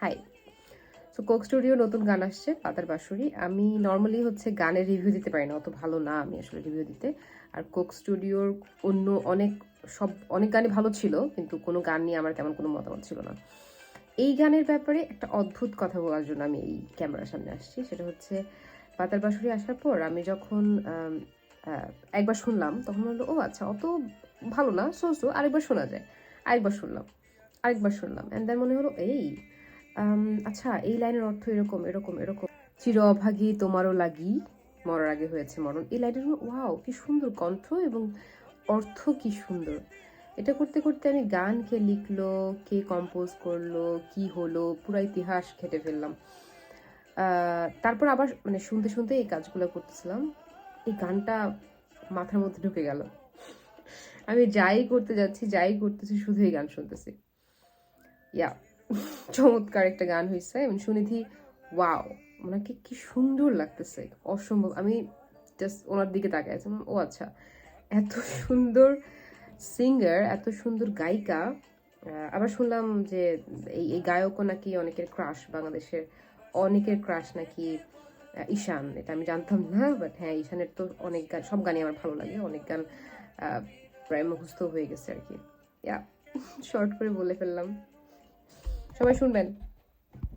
High. So Coke studio নতুন গান আসছে পাতার বাঁশুরি। আমি নর্মালি হচ্ছে গানের রিভিউ দিতে পারি না, অত ভালো না আমি আসলে রিভিউ দিতে। আর কোক স্টুডিওর অন্য অনেক গানই ভালো ছিল, কিন্তু কোনো গান নিয়ে আমার তেমন কোনো মতামত ছিল না। এই গানের ব্যাপারে একটা অদ্ভুত কথা বলার জন্য আমি এই ক্যামেরার সামনে আসছি। সেটা হচ্ছে পাতার বাঁশুরি আসার পর আমি যখন একবার শুনলাম, তখন বললো ও আচ্ছা অত ভালো না, সো আরেকবার শোনা যায়। আরেকবার শুনলাম অ্যান্ড দেন মনে হলো আচ্ছা এই লাইনের অর্থ এরকম এরকম এরকম, চির অভাগী তোমারও লাগি, মরার আগে হয়েছে মরণ। এই লাইনের ওয়াও কি সুন্দর কণ্ঠ এবং অর্থ কি সুন্দর। এটা করতে করতে আমি গান কে লিখলো, কে কম্পোজ করলো, কি হলো, পুরো ইতিহাস ঘেটে ফেললাম। তারপর আবার মানে শুনতে শুনতে এই কাজগুলো করতেছিলাম, এই গানটা মাথার মধ্যে ঢুকে গেল। আমি যাই করতে যাচ্ছি, যাই করতেছি, শুধু এই গান শুনতেছি। ইয়া চমৎকার একটা গান হয়েছে। আমি শুনেছি ওয়াও, ওনাকে কি সুন্দর লাগতেছে, অসম্ভব। আমি জাস্ট ওনার দিকে তাকাই আছি, ও আচ্ছা এত সুন্দর সিঙ্গার, এত সুন্দর গায়িকা। আবার শুনলাম যে এই গায়কও নাকি অনেকের ক্রাশ, বাংলাদেশের অনেকের ক্রাশ নাকি ঈশান। এটা আমি জানতাম না, বাট হ্যাঁ ঈশানের তো অনেক গান, সব গানই আমার ভালো লাগে, অনেক গান প্রায় মুখস্থ হয়ে গেছে আর কি। ইয়া শর্ট করে বলে ফেললাম, সবাই শুনবেন।